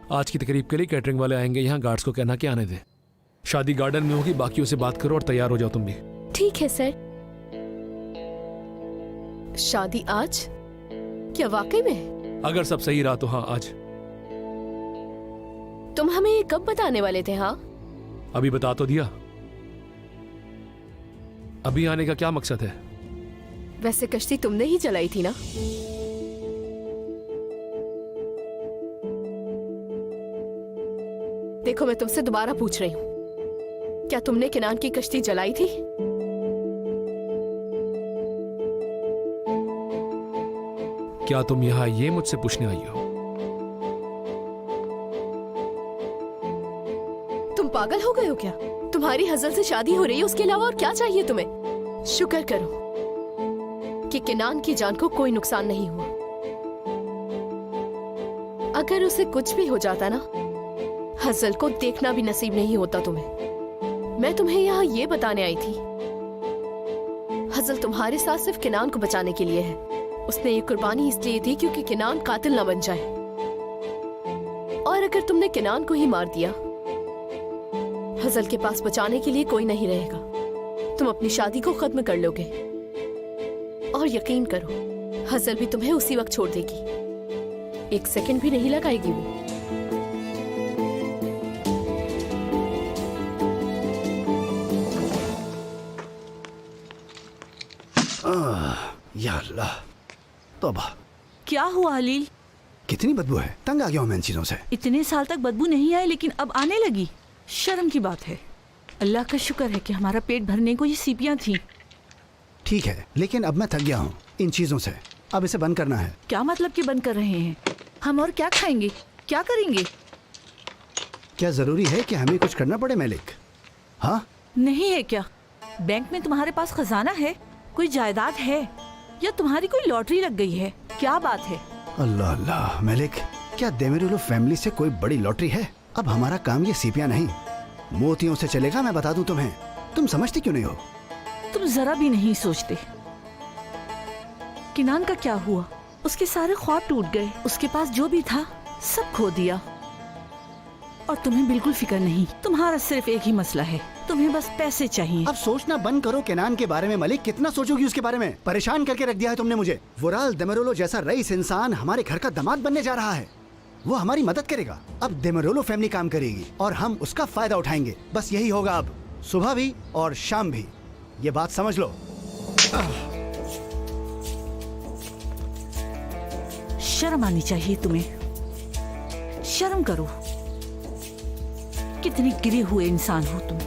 आज की तकरीब के लिए कैटरिंग वाले आएंगे, यहाँ गार्ड्स को कहना कि आने दे। शादी गार्डन में होगी, बाकियों से बात करो और तैयार हो जाओ तुम भी। ठीक है सर। शादी आज? क्या वाकई में? अगर सब सही रहा तो हाँ आज। तुम हमें ये कब बताने वाले थे? हाँ अभी बता तो दिया। अभी आने का क्या मकसद है? वैसे कश्ती तुमने ही चलाई थी ना? देखो मैं तुमसे दोबारा पूछ रही हूँ, क्या तुमने किनान की कश्ती जलाई थी? क्या तुम यहाँ ये मुझसे पूछने आई हो? तुम पागल हो गए हो क्या? तुम्हारी हजल से शादी हो रही है, उसके अलावा और क्या चाहिए तुम्हें? शुक्र करो कि किनान की जान को कोई नुकसान नहीं हुआ। अगर उसे कुछ भी हो जाता ना, हजल को देखना भी नसीब नहीं होता तुम्हें। मैं तुम्हें यहाँ ये बताने आई थी, हजल तुम्हारे साथ सिर्फ किनान को बचाने के लिए है। उसने ये कुर्बानी इसलिए दी क्योंकि किनान कातिल ना बन जाए। और अगर तुमने किनान को ही मार दिया, हजल के पास बचाने के लिए कोई नहीं रहेगा। तुम अपनी शादी को खत्म कर लोगे और यकीन करो हजल भी तुम्हें उसी वक्त छोड़ देगी। एक सेकंड भी नहीं लगाएगी वो। या अल्लाह, तौबा। क्या हुआ हलील? कितनी बदबू है, तंग आ गया हूं मैं इन चीजों से। इतने साल तक बदबू नहीं आई लेकिन अब आने लगी। शर्म की बात है। अल्लाह का शुक्र है कि हमारा पेट भरने को ये सीपियां थी। ठीक है, लेकिन अब मैं थक गया हूँ इन चीजों से। अब इसे बंद करना है। क्या मतलब कि बंद कर रहे हैं? हम और क्या खाएंगे, क्या करेंगे? क्या जरूरी है कि हमें कुछ करना पड़े मैलिक? हाँ नहीं है क्या? बैंक में तुम्हारे पास खजाना है, कोई जायदाद है, या तुम्हारी कोई लॉटरी लग गई है? क्या बात है? अल्लाह अल्लाह मैलिक, क्या देमिरुलो फैमिली से कोई बड़ी लॉटरी है? अब हमारा काम ये सीपियां नहीं मोतियों से चलेगा, मैं बता दूं तुम्हें। तुम समझती क्यों नहीं हो? तुम जरा भी नहीं सोचते। किनान का क्या हुआ? उसके सारे ख्वाब टूट गए, उसके पास जो भी था सब खो दिया। और तुम्हें बिल्कुल फिक्र नहीं। तुम्हारा सिर्फ एक ही मसला है, तुम्हें बस पैसे चाहिए। अब सोचना बंद करो किनान के बारे में मलिक। कितना सोचोगी उसके बारे में? परेशान करके रख दिया है तुमने मुझे। वुराल देमिरुलो जैसा रईस इंसान हमारे घर का दामाद बनने जा रहा है। वो हमारी मदद करेगा। अब देमिरुलो फैमिली काम करेगी और हम उसका फायदा उठाएंगे। बस यही होगा अब, सुबह भी और शाम भी। ये बात समझ लो। शर्म आनी चाहिए तुम्हें। शर्म करो। कितने गिरे हुए इंसान हो तुम।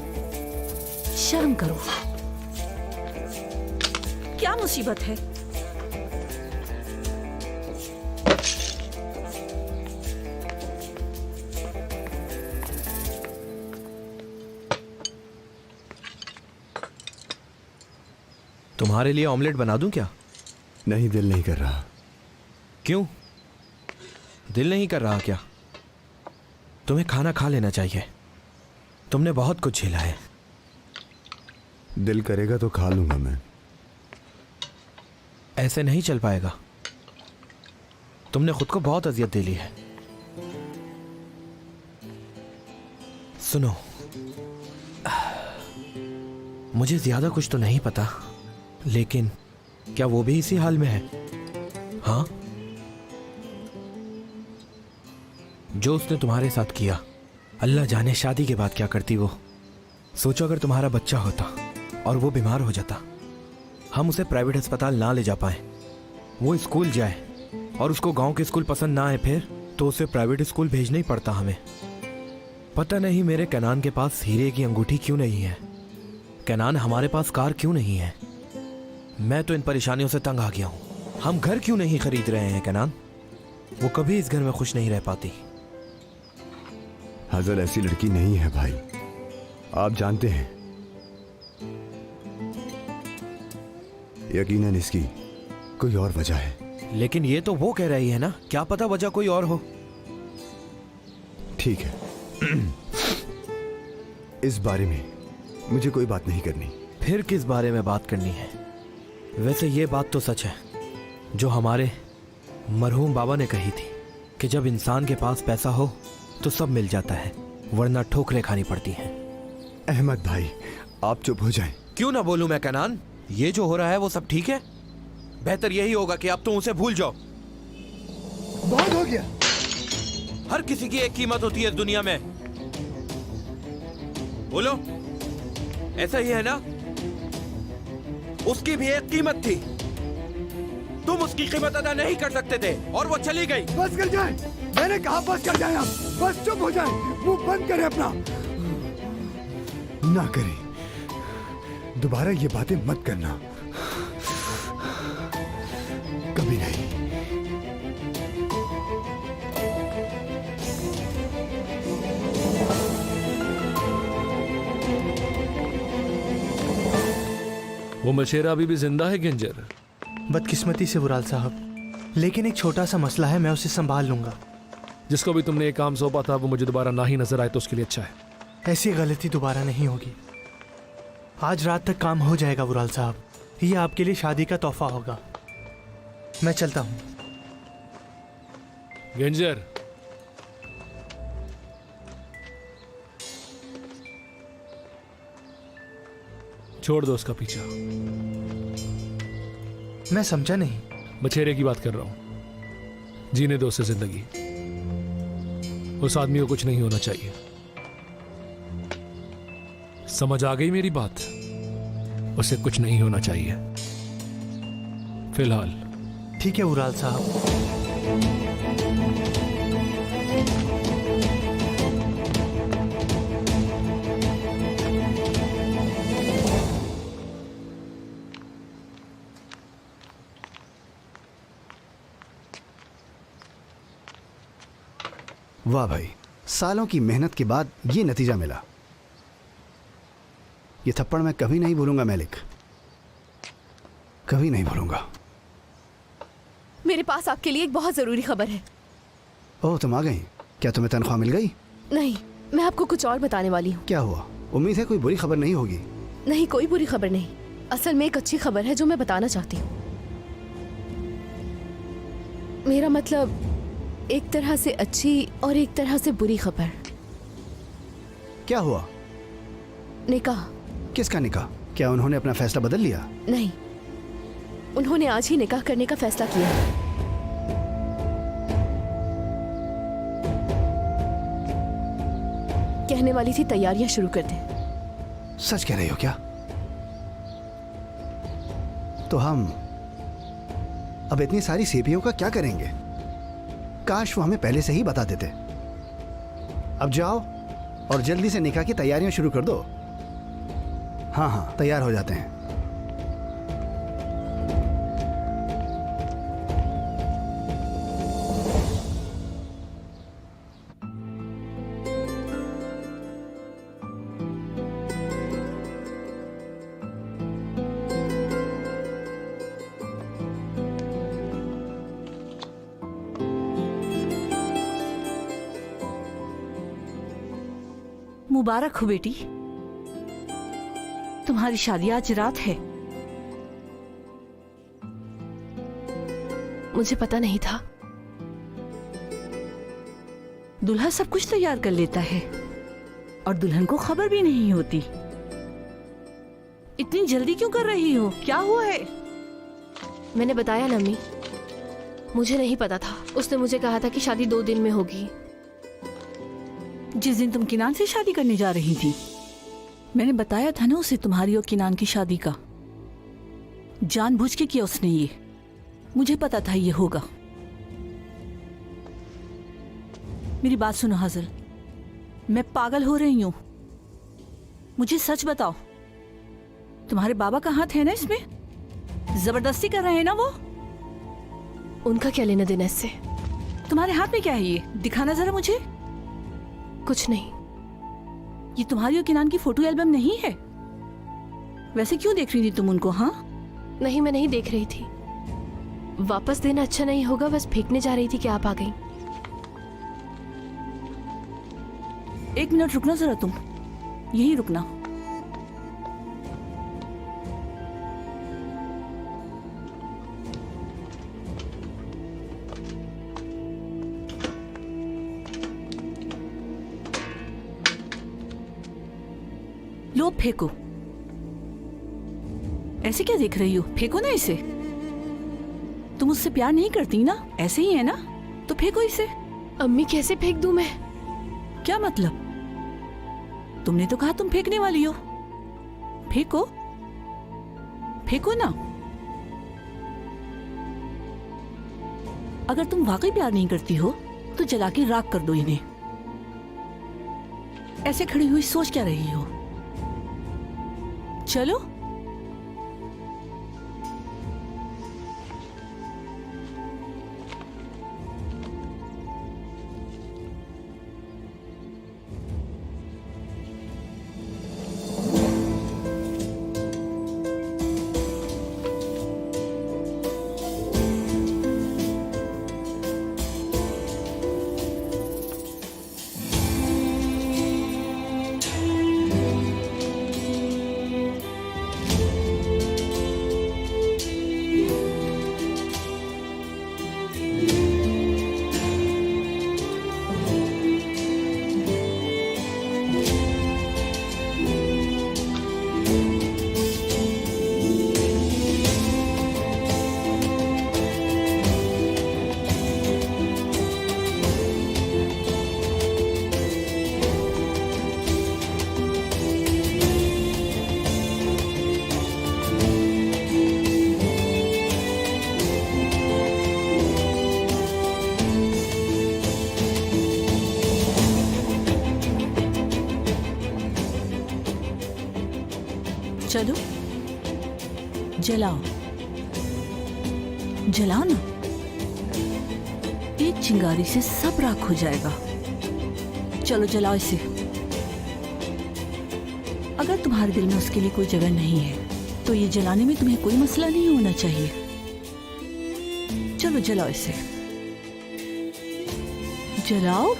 शर्म करो। क्या मुसीबत है? तुम्हारे लिए ऑमलेट बना दूं क्या? नहीं, दिल नहीं कर रहा। क्यों? दिल नहीं कर रहा क्या? तुम्हें खाना खा लेना चाहिए। तुमने बहुत कुछ झेला है। दिल करेगा तो खा लूंगा मैं। ऐसे नहीं चल पाएगा। तुमने खुद को बहुत अजियत दे ली है। सुनो, मुझे ज्यादा कुछ तो नहीं पता, लेकिन क्या वो भी इसी हाल में है? हाँ, जो उसने तुम्हारे साथ किया, अल्लाह जाने शादी के बाद क्या करती वो। सोचो अगर तुम्हारा बच्चा होता और वो बीमार हो जाता, हम उसे प्राइवेट अस्पताल ना ले जा पाए, वो स्कूल जाए और उसको गांव के स्कूल पसंद ना आए, फिर तो उसे प्राइवेट स्कूल भेजना ही पड़ता हमें। पता नहीं मेरे कनान के पास हीरे की अंगूठी क्यों नहीं है, कनान हमारे पास कार क्यों नहीं है। मैं तो इन परेशानियों से तंग आ गया हूं। हम घर क्यों नहीं खरीद रहे हैं कनान? वो कभी इस घर में खुश नहीं रह पाती। हाजल ऐसी लड़की नहीं है भाई, आप जानते हैं। यकीनन इसकी कोई और वजह है। लेकिन ये तो वो कह रही है ना, क्या पता वजह कोई और हो। ठीक है, इस बारे में मुझे कोई बात नहीं करनी। फिर किस बारे में बात करनी है? वैसे ये बात तो सच है जो हमारे मरहूम बाबा ने कही थी कि जब इंसान के पास पैसा हो तो सब मिल जाता है, वरना ठोकरें खानी पड़ती हैं। अहमद भाई, आप चुप हो जाएं। क्यों ना बोलूं मैं कनान? ये जो हो रहा है वो सब ठीक है? बेहतर यही होगा कि आप तो उसे भूल जाओ। बहुत हो गया। हर किसी की एक कीमत होती है इस दुनिया में। बोलो, ऐसा ही है ना? उसकी भी एक कीमत थी, तुम उसकी कीमत अदा नहीं कर सकते थे और वो चली गई। बस कर जाए, मैंने कहा बस कर जाए। आप बस चुप हो जाए, मुंह बंद करें अपना। ना करें, दोबारा ये बातें मत करना, कभी नहीं। वो मशेरा अभी भी जिंदा है गिंजर? बदकिस्मती से बुराल साहब, लेकिन एक छोटा सा मसला है, मैं उसे संभाल लूंगा। जिसको भी तुमने ये काम सौंपा था वो मुझे दोबारा ना ही नजर आए तो उसके लिए अच्छा है। ऐसी गलती दोबारा नहीं होगी। आज रात तक काम हो जाएगा बुराल साहब, ये आपके लिए शादी का तोहफा होगा। मैं चलता हूँ। गिंजर, छोड़ दो उसका पीछा। मैं समझा नहीं। बछेरे की बात कर रहा हूं। जीने दो उसे जिंदगी। उस आदमी को कुछ नहीं होना चाहिए। समझ आ गई मेरी बात? उसे कुछ नहीं होना चाहिए फिलहाल। ठीक है बुराल साहब। वाह भाई, सालों की मेहनत के बाद ये नतीजा मिला। ये थप्पड़ मैं कभी नहीं भूलूंगा मैलिक, कभी नहीं भूलूंगा। मेरे पास आपके लिए एक बहुत जरूरी खबर है। ओह, तुम आ गई? क्या तुम्हें तनख्वाह मिल गई? नहीं, मैं आपको कुछ और बताने वाली हूँ। क्या हुआ? उम्मीद है कोई बुरी खबर नहीं होगी। नहीं, कोई बुरी खबर नहीं। असल में एक अच्छी खबर है जो मैं बताना चाहती हूँ। मेरा मतलब एक तरह से अच्छी और एक तरह से बुरी खबर। क्या हुआ? निकाह। किसका निकाह? क्या उन्होंने अपना फैसला बदल लिया? नहीं, उन्होंने आज ही निकाह करने का फैसला किया। कहने वाली थी तैयारियां शुरू कर दें। सच कह रही हो क्या? तो हम अब इतनी सारी सेपियों का क्या करेंगे? काश वो हमें पहले से ही बता देते। अब जाओ और जल्दी से निकाह की तैयारियां शुरू कर दो। हाँ हाँ, तैयार हो जाते हैं। मुबारक हो बेटी, तुम्हारी शादी आज रात है। मुझे पता नहीं था। दूल्हा सब कुछ तैयार कर लेता है और दुल्हन को खबर भी नहीं होती। इतनी जल्दी क्यों कर रही हो? क्या हुआ है? मैंने बताया ना अम्मी, मुझे नहीं पता था। उसने मुझे कहा था कि शादी 2 दिन में होगी। जिस दिन तुम किनान से शादी करने जा रही थी, मैंने बताया था ना उसे तुम्हारी और किनान की शादी का। जानबूझ के किया उसने ये, मुझे पता था ये होगा। मेरी बात सुनो हाजिल, मैं पागल हो रही हूं। मुझे सच बताओ, तुम्हारे बाबा का हाथ है ना इसमें? जबरदस्ती कर रहे हैं ना वो? उनका क्या लेना देना इससे? तुम्हारे हाथ में क्या है ये? दिखाना जरा मुझे। कुछ नहीं। ये तुम्हारी और किनान की फोटो एल्बम नहीं है? वैसे क्यों देख रही थी तुम उनको? हाँ नहीं, मैं नहीं देख रही थी। वापस देना अच्छा नहीं होगा, बस फेंकने जा रही थी कि आप आ गई। 1 मिनट रुकना जरा, तुम यहीं रुकना। लो फेंको। ऐसे क्या देख रही हो? फेंको ना इसे। तुम उससे प्यार नहीं करती ना? ऐसे ही है ना? तो फेंको इसे। अम्मी कैसे फेंक दूं मैं? क्या मतलब? तुमने तो कहा तुम फेंकने वाली हो। फेंको, फेंको ना। अगर तुम वाकई प्यार नहीं करती हो तो जला के राख कर दो इन्हें। ऐसे खड़ी हुई सोच क्या रही हो? चलो। चलो जलाओ, जलाओ ना। एक चिंगारी से सब राख हो जाएगा। चलो जलाओ इसे। अगर तुम्हारे दिल में उसके लिए कोई जगह नहीं है तो ये जलाने में तुम्हें कोई मसला नहीं होना चाहिए। चलो जलाओ इसे, जलाओ।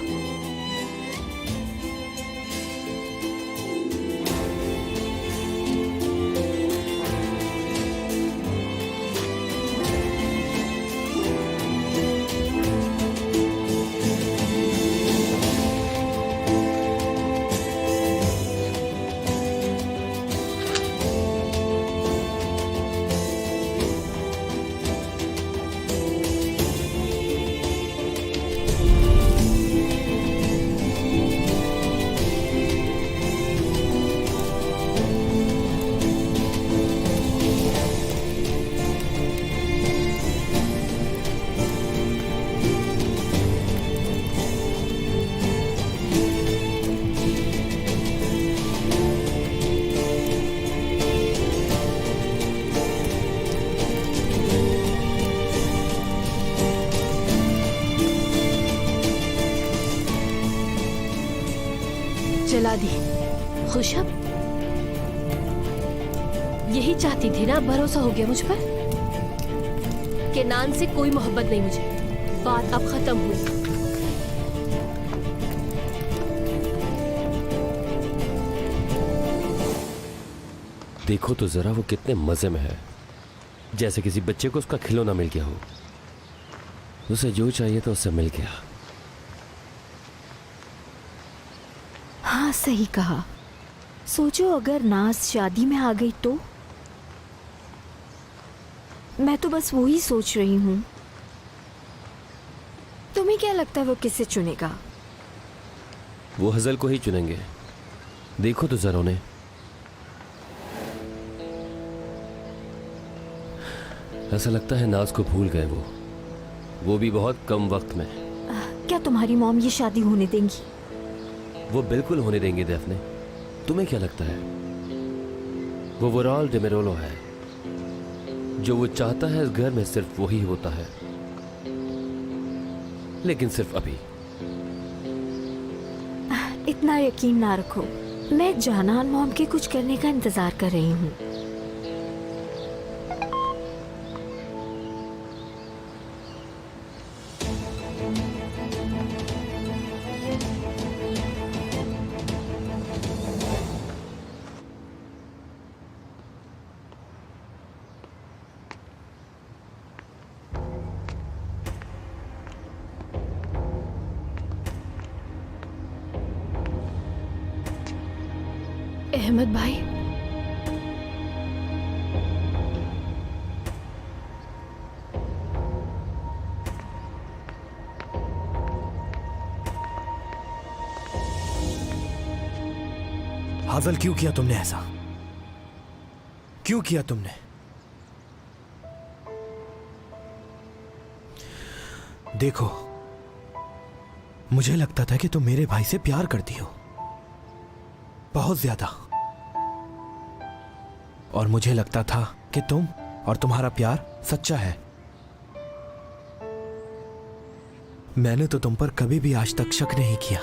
जला दी। खुश अब? यही चाहती थी ना? भरोसा हो गया मुझ पर? केनान से कोई मोहब्बत नहीं मुझे। बात अब खत्म हुई। देखो तो जरा वो कितने मजे में है, जैसे किसी बच्चे को उसका खिलौना मिल गया हो। उसे जो चाहिए तो उससे मिल गया। हाँ सही कहा। सोचो अगर नाज शादी में आ गई तो। मैं तो बस वो ही सोच रही हूँ। तुम्हें क्या लगता है वो किसे चुनेगा? वो हजल को ही चुनेंगे। देखो तो जरा उन्हें। ऐसा लगता है नाज को भूल गए वो भी बहुत कम वक्त में। क्या तुम्हारी मॉम ये शादी होने देंगी? वो बिल्कुल होने देंगे डेफने। तुम्हें क्या लगता है? वो वुराल डेमेरोलो है। जो वो चाहता है इस घर में सिर्फ वही होता है, लेकिन सिर्फ अभी। इतना यकीन ना रखो। मैं जानान मॉम के कुछ करने का इंतजार कर रही हूँ। अहमद भाई, हाजल क्यों किया तुमने ऐसा? क्यों किया तुमने? देखो, मुझे लगता था कि तुम मेरे भाई से प्यार करती हो, बहुत ज्यादा। और मुझे लगता था कि तुम और तुम्हारा प्यार सच्चा है। मैंने तो तुम पर कभी भी आज तक शक नहीं किया,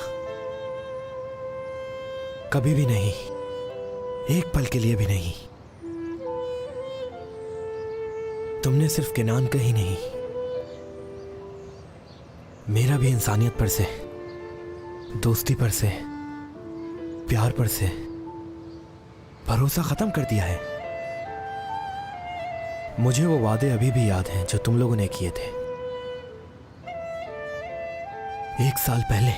कभी भी नहीं, एक पल के लिए भी नहीं। तुमने सिर्फ किनान का ही नहीं, मेरा भी इंसानियत पर से, दोस्ती पर से, प्यार पर से भरोसा खत्म कर दिया है। मुझे वो वादे अभी भी याद हैं जो तुम लोगों ने किए थे 1 साल पहले,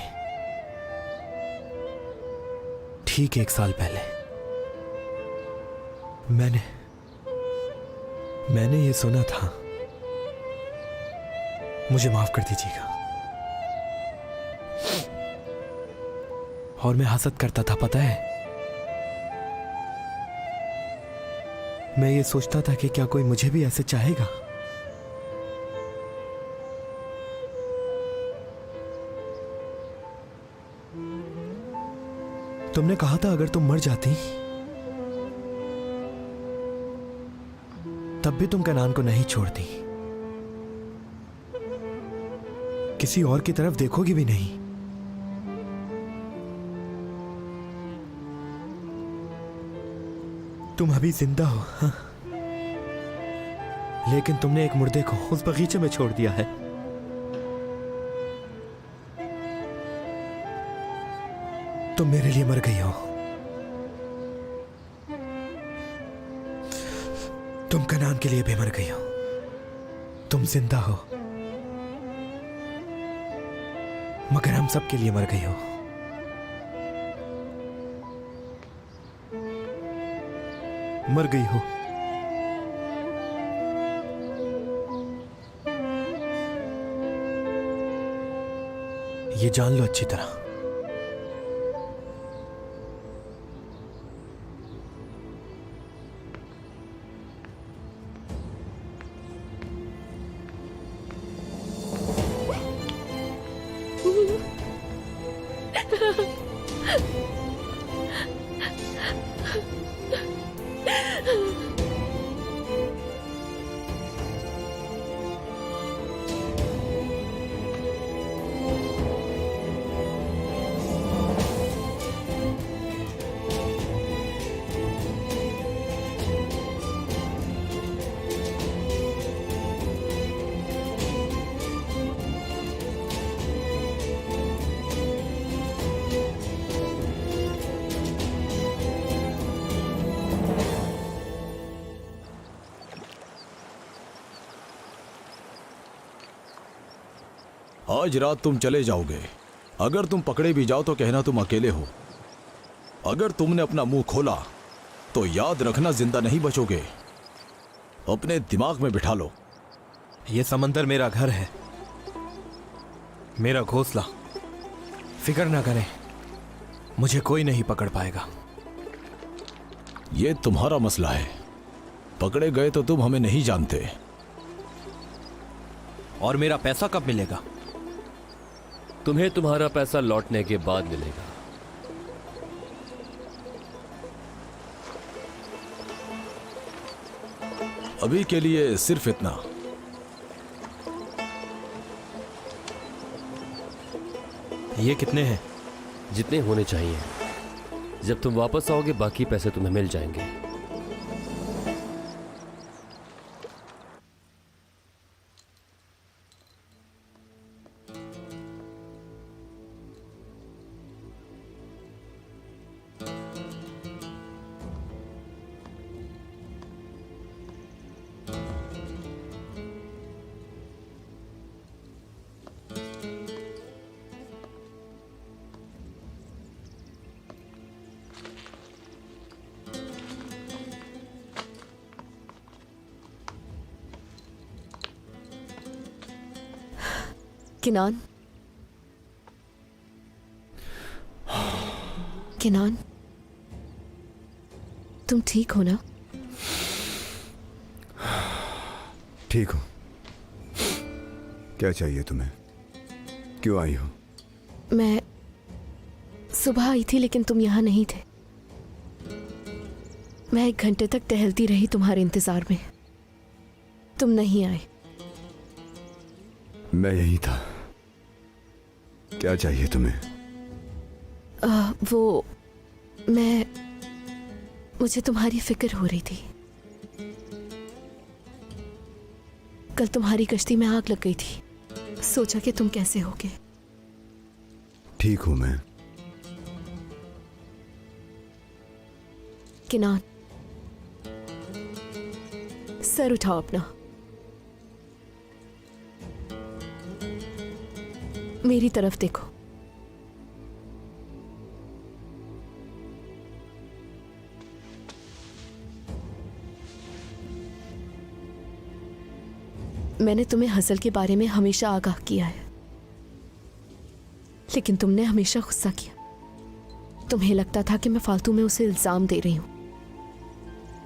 ठीक 1 साल पहले। मैंने ये सुना था। मुझे माफ कर दीजिएगा। और मैं हसद करता था, पता है? मैं ये सोचता था कि क्या कोई मुझे भी ऐसे चाहेगा। तुमने कहा था अगर तुम मर जाती तब भी तुम कनान को नहीं छोड़ती, किसी और की तरफ देखोगी भी नहीं। तुम अभी जिंदा हो, हाँ? लेकिन तुमने एक मुर्दे को उस बगीचे में छोड़ दिया है। तुम मेरे लिए मर गई हो। तुम कनान के लिए भी मर गई हो। तुम जिंदा हो, मगर हम सब के लिए मर गई हो। मर गई हो। ये जान लो अच्छी तरह। आज रात तुम चले जाओगे। अगर तुम पकड़े भी जाओ तो कहना तुम अकेले हो। अगर तुमने अपना मुंह खोला तो याद रखना जिंदा नहीं बचोगे। अपने दिमाग में बिठा लो। ये समंदर मेरा घर है, मेरा घोंसला। फिक्र ना करें, मुझे कोई नहीं पकड़ पाएगा। ये तुम्हारा मसला है। पकड़े गए तो तुम हमें नहीं जानते। और मेरा पैसा कब मिलेगा? तुम्हें तुम्हारा पैसा लौटने के बाद मिलेगा। अभी के लिए सिर्फ इतना। ये कितने हैं? जितने होने चाहिए। जब तुम वापस आओगे बाकी पैसे तुम्हें मिल जाएंगे। किनान, किनान, तुम ठीक हो ना? ठीक हूँ। क्या चाहिए तुम्हें? क्यों आई हो? मैं सुबह आई थी लेकिन तुम यहाँ नहीं थे। मैं 1 घंटे तक टहलती रही तुम्हारे इंतजार में। तुम नहीं आए। मैं यही था। क्या चाहिए तुम्हें? मुझे तुम्हारी फिक्र हो रही थी। कल तुम्हारी कश्ती में आग लग गई थी। सोचा कि तुम कैसे होगे। ठीक हूं मैं। किनान, सर उठाओ अपना। मेरी तरफ देखो। मैंने तुम्हें हसल के बारे में हमेशा आगाह किया है, लेकिन तुमने हमेशा गुस्सा किया। तुम्हें लगता था कि मैं फालतू में उसे इल्जाम दे रही हूं,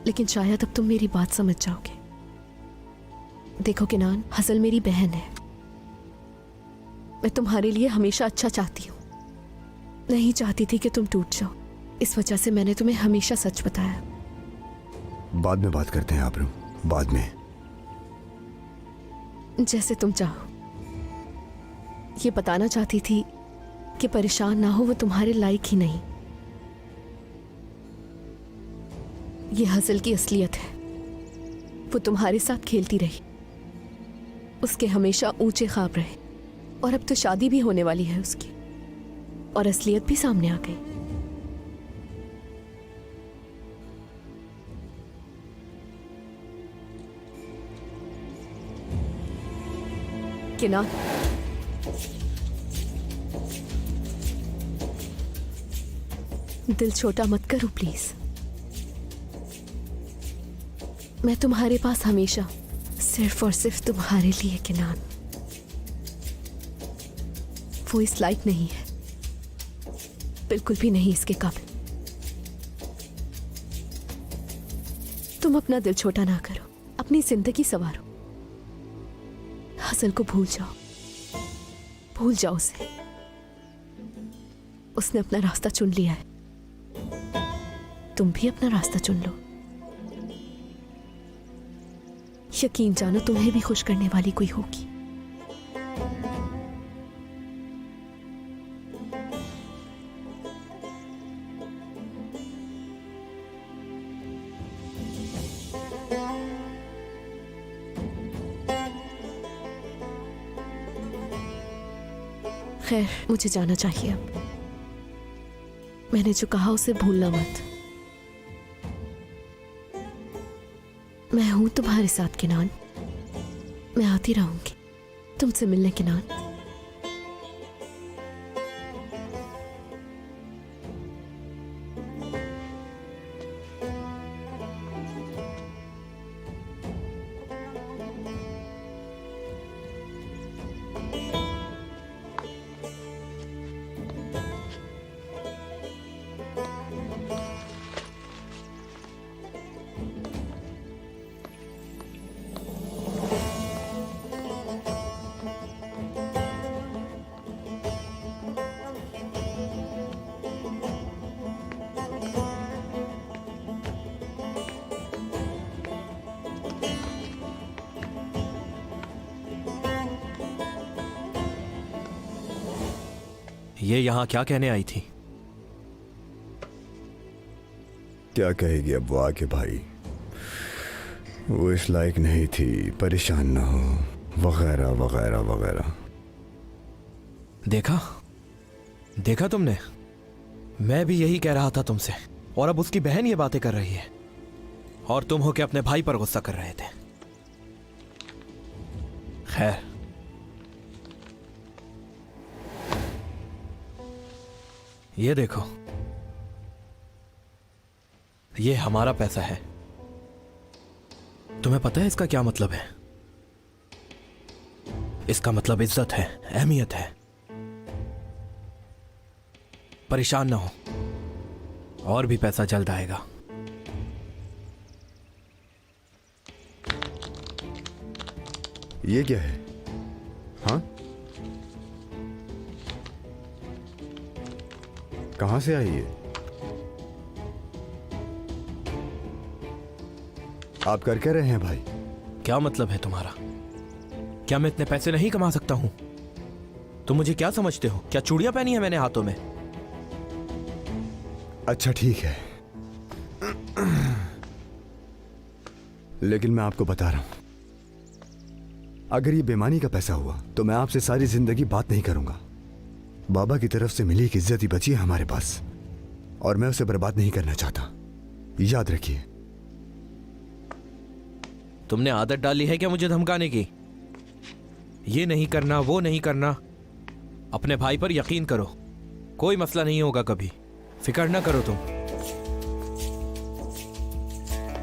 लेकिन शायद अब तुम मेरी बात समझ जाओगे। देखो किनान, हसल मेरी बहन है। मैं तुम्हारे लिए हमेशा अच्छा चाहती हूँ। नहीं चाहती थी कि तुम टूट जाओ। इस वजह से मैंने तुम्हें हमेशा सच बताया। बाद में बात करते हैं आबरू, बाद में। जैसे तुम चाहो। ये बताना चाहती थी कि परेशान ना हो, वो तुम्हारे लायक ही नहीं। ये हसल की असलियत है। वो तुम्हारे साथ खेलती रही, उसके हमेशा ऊंचे ख्वाब रहे, और अब तो शादी भी होने वाली है उसकी, और असलियत भी सामने आ गई। किनान, दिल छोटा मत करो प्लीज। मैं तुम्हारे पास हमेशा सिर्फ और सिर्फ तुम्हारे लिए। किनान, वो इस लायक नहीं है, बिल्कुल भी नहीं इसके काबिल। तुम अपना दिल छोटा ना करो, अपनी जिंदगी संवारो। हसन को भूल जाओ, भूल जाओ उसे। उसने अपना रास्ता चुन लिया है, तुम भी अपना रास्ता चुन लो। यकीन जानो तुम्हें भी खुश करने वाली कोई होगी। खैर, मुझे जाना चाहिए अब। मैंने जो कहा उसे भूलना मत। मैं हूं तुम्हारे साथ किनान। मैं आती रहूंगी तुमसे मिलने किनान। ये यहाँ क्या कहने आई थी? क्या कहेगी अब वो आके भाई, वो इस लायक नहीं थी, परेशान ना हो, वगैरह वगैरह वगैरह। देखा देखा तुमने, मैं भी यही कह रहा था तुमसे, और अब उसकी बहन ये बातें कर रही है और तुम हो के अपने भाई पर गुस्सा कर रहे थे। खैर, ये देखो, ये हमारा पैसा है। तुम्हें पता है इसका क्या मतलब है? इसका मतलब इज्जत है, अहमियत है। परेशान ना हो, और भी पैसा जल्द आएगा। ये क्या है? हाँ, कहां से आई ये? आप कर क्या रहे हैं भाई? क्या मतलब है तुम्हारा? क्या मैं इतने पैसे नहीं कमा सकता हूं? तुम मुझे क्या समझते हो? क्या चूड़ियां पहनी है मैंने हाथों में? अच्छा ठीक है, लेकिन मैं आपको बता रहा हूं, अगर ये बेईमानी का पैसा हुआ तो मैं आपसे सारी जिंदगी बात नहीं करूंगा। बाबा की तरफ से मिली एक इज्जत ही बची है हमारे पास, और मैं उसे बर्बाद नहीं करना चाहता, याद रखिए। तुमने आदत डाली है क्या मुझे धमकाने की? ये नहीं करना, वो नहीं करना। अपने भाई पर यकीन करो, कोई मसला नहीं होगा कभी, फिक्र ना करो तुम।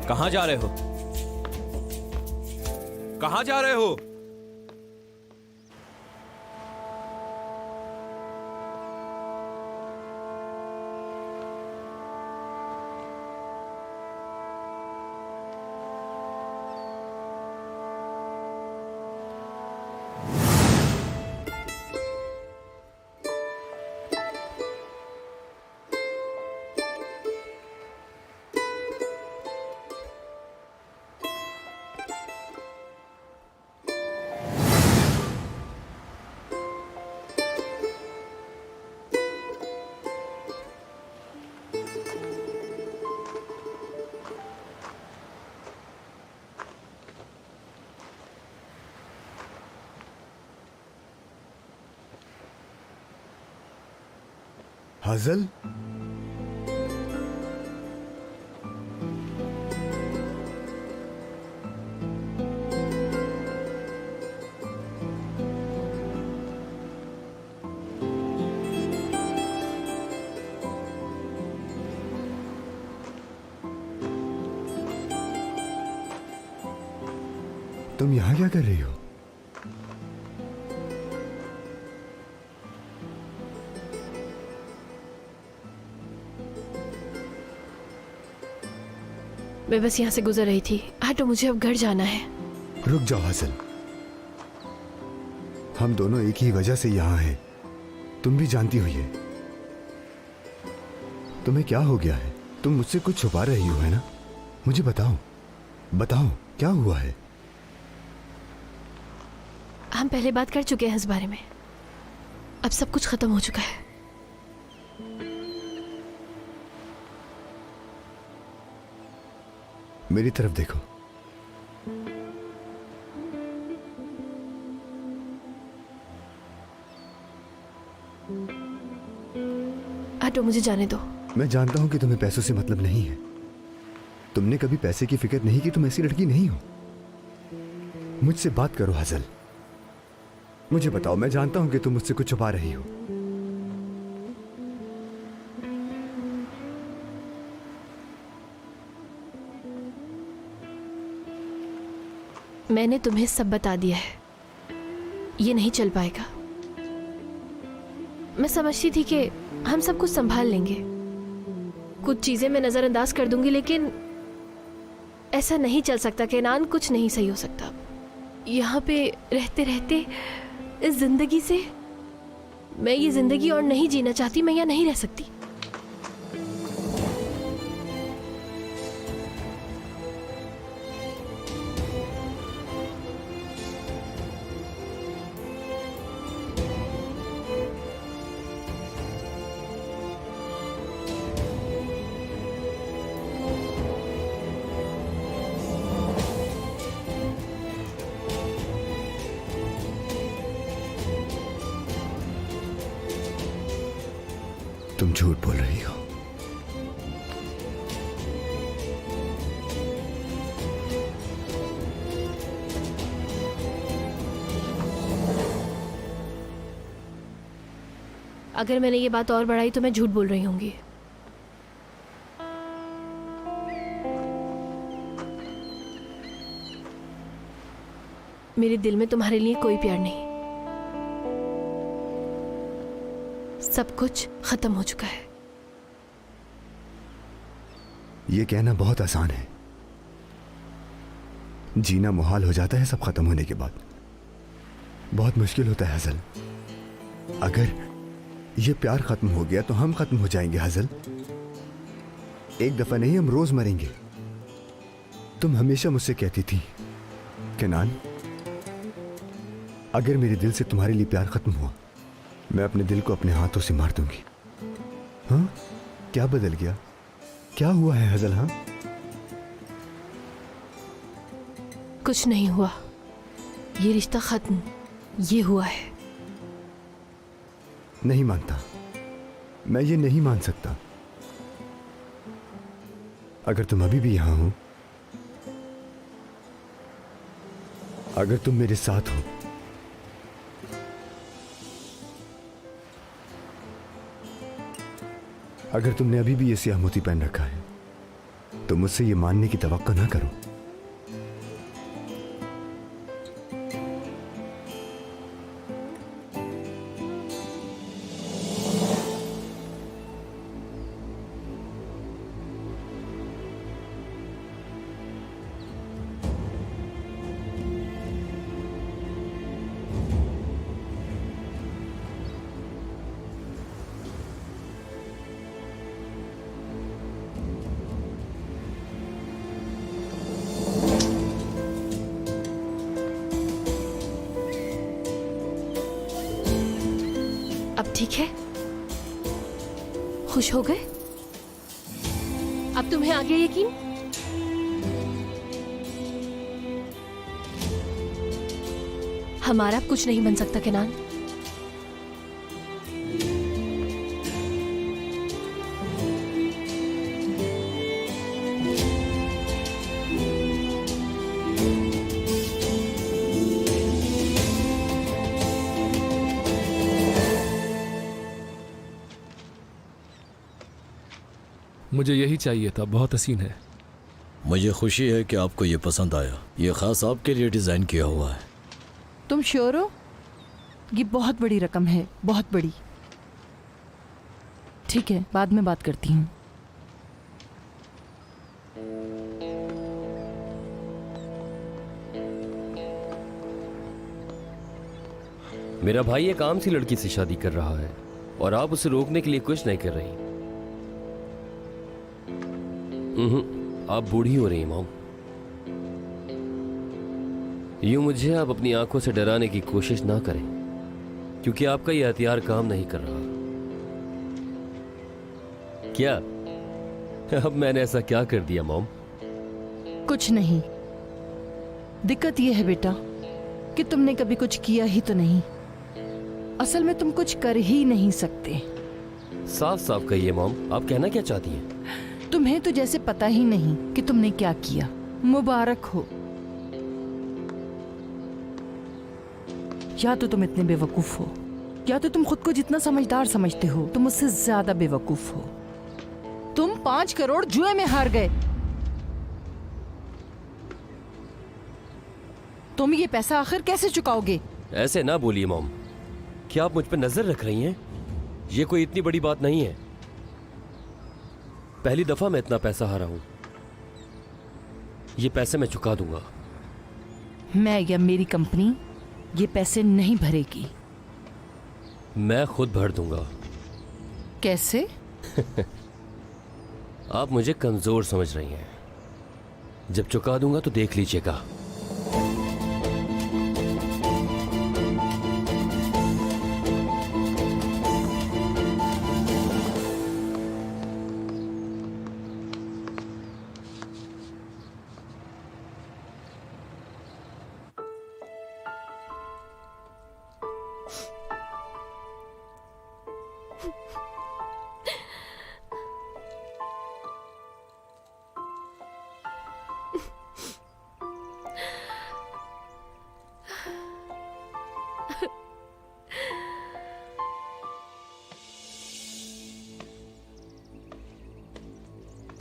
कहां जा रहे हो? कहां जा रहे हो? हजल, तुम यहां क्या कर रही हो? मैं बस यहाँ से गुजर रही थी। हटो, मुझे अब घर जाना है। रुक जाओ हसन, हम दोनों एक ही वजह से यहाँ हैं, तुम भी जानती हो ये। तुम्हें क्या हो गया है? तुम मुझसे कुछ छुपा रही हो, है ना? मुझे बताओ, बताओ क्या हुआ है? हम पहले बात कर चुके हैं इस बारे में, अब सब कुछ खत्म हो चुका है। मेरी तरफ देखो। हटो, मुझे जाने दो। मैं जानता हूं कि तुम्हें पैसों से मतलब नहीं है, तुमने कभी पैसे की फिक्र नहीं की, तुम ऐसी लड़की नहीं हो। मुझसे बात करो हजल, मुझे बताओ, मैं जानता हूं कि तुम मुझसे कुछ छुपा रही हो। मैंने तुम्हें सब बता दिया है, ये नहीं चल पाएगा। मैं समझती थी कि हम सब कुछ संभाल लेंगे, कुछ चीजें मैं नजरअंदाज कर दूंगी, लेकिन ऐसा नहीं चल सकता। केनान, कुछ नहीं सही हो सकता। यहाँ पे रहते रहते इस जिंदगी से मैं ये जिंदगी और नहीं जीना चाहती। मैं यहाँ नहीं रह सकती। तुम झूठ बोल रही हो। अगर मैंने ये बात और बढ़ाई तो मैं झूठ बोल रही होंगी। मेरे दिल में तुम्हारे लिए कोई प्यार नहीं, सब कुछ खत्म हो चुका है। ये कहना बहुत आसान है, जीना मुहाल हो जाता है सब खत्म होने के बाद। बहुत मुश्किल होता है हजल। अगर ये प्यार खत्म हो गया तो हम खत्म हो जाएंगे हजल। एक दफा नहीं, हम रोज मरेंगे। तुम हमेशा मुझसे कहती थी केनान, अगर मेरे दिल से तुम्हारे लिए प्यार खत्म हुआ, मैं अपने दिल को अपने हाथों से मार दूंगी। हाँ, क्या बदल गया? क्या हुआ है हजल? हाँ, कुछ नहीं हुआ, ये रिश्ता खत्म ये हुआ है। नहीं मानता, मैं ये नहीं मान सकता। अगर तुम अभी भी यहां हो, अगर तुम मेरे साथ हो, अगर तुमने अभी भी ये स्याह मोती पहन रखा है, तो मुझसे ये मानने की तवक्को ना करो। अब ठीक है, खुश हो गए? अब तुम्हें आ गया यकीन? हमारा अब कुछ नहीं बन सकता केनान। मुझे यही चाहिए था, बहुत हसीन है। मुझे खुशी है कि आपको ये पसंद आया। ये खास आपके लिए डिज़ाइन किया हुआ है। तुम श्योर हो? ये बहुत बड़ी रकम है, बहुत बड़ी। ठीक है, बाद में बात करती हूँ। मेरा भाई एक आम सी लड़की से शादी कर रहा है और आप उसे रोकने के लिए कुछ नहीं कर रही। आप बूढ़ी हो रही मॉम। यूं मुझे आप अपनी आंखों से डराने की कोशिश ना करें, क्योंकि आपका यह हथियार काम नहीं कर रहा। क्या अब मैंने ऐसा क्या कर दिया मॉम? कुछ नहीं। दिक्कत यह है बेटा कि तुमने कभी कुछ किया ही तो नहीं। असल में तुम कुछ कर ही नहीं सकते। साफ साफ कहिए मॉम, आप कहना क्या चाहती हैं? तुम्हें तो जैसे पता ही नहीं कि तुमने क्या किया। मुबारक हो। या तो तुम इतने बेवकूफ हो, या तो तुम खुद को जितना समझदार समझते हो तुम मुझसे ज्यादा बेवकूफ हो। तुम 5 करोड़ जुए में हार गए। तुम ये पैसा आखिर कैसे चुकाओगे? ऐसे ना बोलिए मॉम, क्या आप मुझ पर नजर रख रही हैं? ये कोई इतनी बड़ी बात नहीं है। पहली दफा मैं इतना पैसा हारा हूं। ये पैसे मैं चुका दूंगा। मैं या मेरी कंपनी ये पैसे नहीं भरेगी। मैं खुद भर दूंगा। कैसे? आप मुझे कमजोर समझ रही हैं। जब चुका दूंगा तो देख लीजिएगा।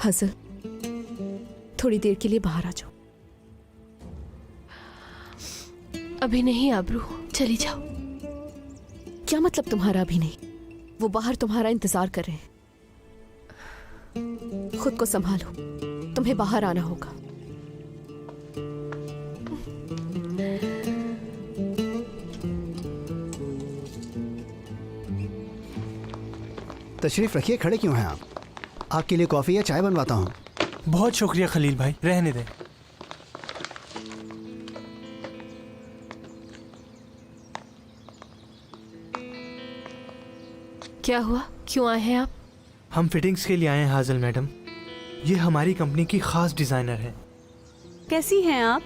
हसल, थोड़ी देर के लिए बाहर आ जाओ। अभी नहीं आबरू, चली जाओ। क्या मतलब तुम्हारा अभी नहीं? वो बाहर तुम्हारा इंतजार कर रहे हैं। खुद को संभालो, तुम्हें बाहर आना होगा। तशरीफ रखिए, खड़े क्यों हैं आप? आपके लिए कॉफी या चाय बनवाता हूँ? बहुत शुक्रिया खलील भाई, रहने दें। क्या हुआ, क्यों आए हैं आप? हम फिटिंग्स के लिए आए हैं हाजिल मैडम। ये हमारी कंपनी की खास डिजाइनर है। कैसी हैं आप?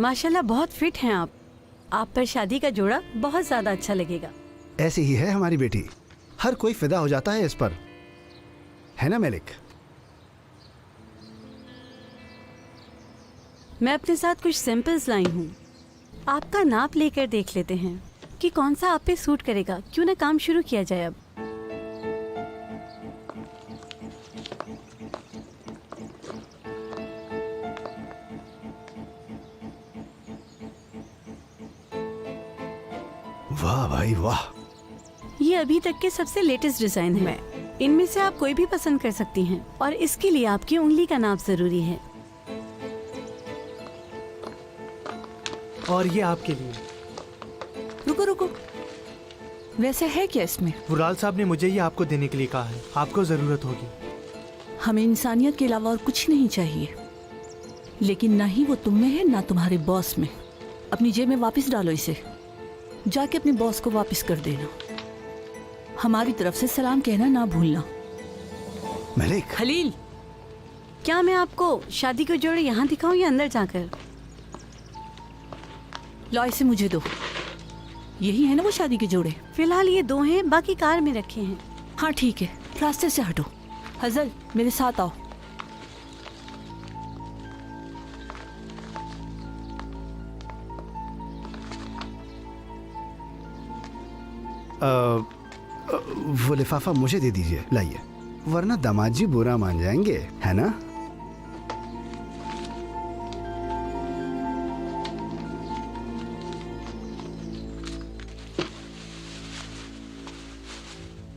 माशाल्लाह बहुत फिट हैं आप। आप पर शादी का जोड़ा बहुत ज्यादा अच्छा लगेगा। ऐसी ही है हमारी बेटी, हर कोई फिदा हो जाता है इस पर, है ना मलिक? मैं अपने साथ कुछ सैंपल्स लाई हूँ, आपका नाप लेकर देख लेते हैं कि कौन सा आप पे सूट करेगा। क्यों ना काम शुरू किया जाए अब। वाह भाई वाह, ये अभी तक के सबसे लेटेस्ट डिजाइन है। इनमें से आप कोई भी पसंद कर सकती हैं और इसके लिए आपकी उंगली का नाप जरूरी है। और ये आपके लिए। रुको रुको, वैसे है क्या इसमें? वुराल साहब ने मुझे ये आपको देने के लिए कहा है, आपको जरूरत होगी। हमें इंसानियत के अलावा और कुछ नहीं चाहिए, लेकिन ना ही वो तुम में है ना तुम्हारे बॉस में। अपनी जेब में वापस डालो इसे, जाके अपने बॉस को वापस कर देना। हमारी तरफ से सलाम कहना ना भूलना। मलिक, खलील, क्या मैं आपको शादी के जोड़े यहाँ दिखाऊं या अंदर जाकर? लो इसे मुझे दो। यही है ना वो शादी के जोड़े? फिलहाल ये 2 हैं, बाकी कार में रखे हैं। हाँ ठीक है, रास्ते से हटो। हजल, मेरे साथ आओ। वो लिफाफा मुझे दे दीजिए, लाइए, वरना दामाद जी बुरा मान जाएंगे, है ना?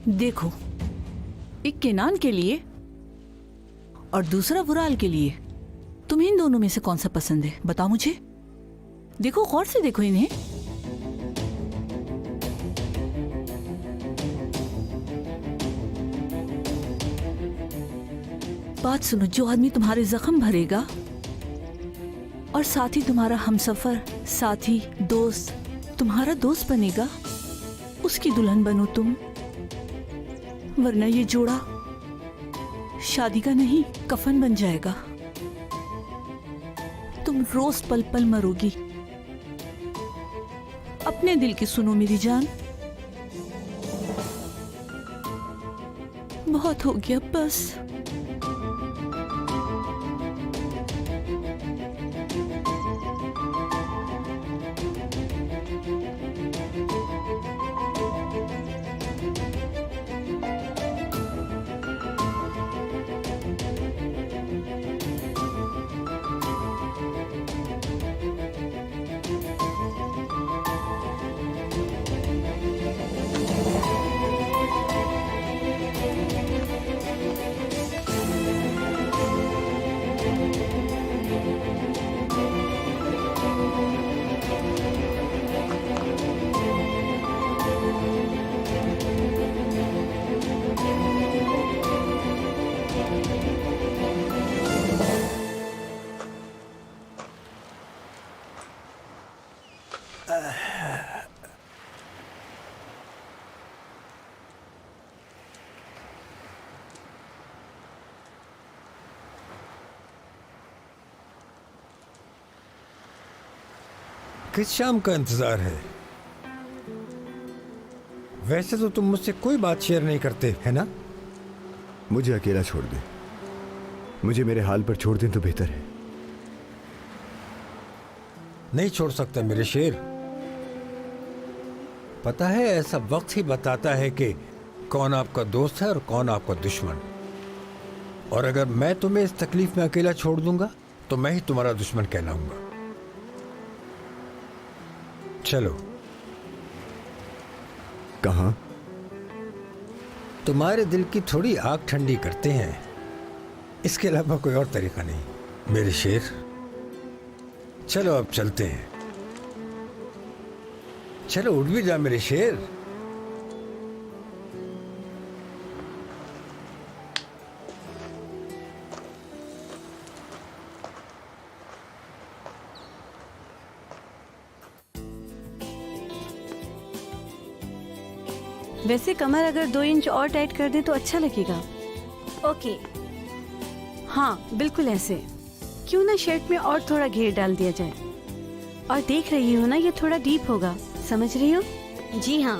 देखो, एक केनान के लिए और दूसरा वुराल के लिए। तुम्हें इन दोनों में से कौन सा पसंद है, बताओ मुझे। देखो, गौर से देखो इन्हें। बात सुनो, जो आदमी तुम्हारे जख्म भरेगा और साथ ही तुम्हारा हमसफर, साथी, दोस्त, तुम्हारा दोस्त बनेगा, उसकी दुल्हन बनो तुम। वरना ये जोड़ा शादी का नहीं, कफन बन जाएगा। तुम रोज पल पल मरोगी। अपने दिल की सुनो मेरी जान। बहुत हो गया बस। किस शाम का इंतजार है? वैसे तो तुम मुझसे कोई बात शेयर नहीं करते, है ना? मुझे अकेला छोड़ दे, मुझे मेरे हाल पर छोड़ दें तो बेहतर है। नहीं छोड़ सकता मेरे शेर। पता है, ऐसा वक्त ही बताता है कि कौन आपका दोस्त है और कौन आपका दुश्मन। और अगर मैं तुम्हें इस तकलीफ में अकेला छोड़ दूंगा तो मैं ही तुम्हारा दुश्मन कहलाऊंगा। चलो। कहाँ? तुम्हारे दिल की थोड़ी आग ठंडी करते हैं, इसके अलावा कोई और तरीका नहीं मेरे शेर। चलो अब चलते हैं। चलो उठ भी जा मेरे शेर। वैसे कमर अगर 2 इंच और टाइट कर दे तो अच्छा लगेगा। ओके, हाँ बिल्कुल ऐसे। क्यों ना शर्ट में और थोड़ा घेर डाल दिया जाए। और देख रही हो ना, ये थोड़ा डीप होगा, समझ रही हो? जी हाँ।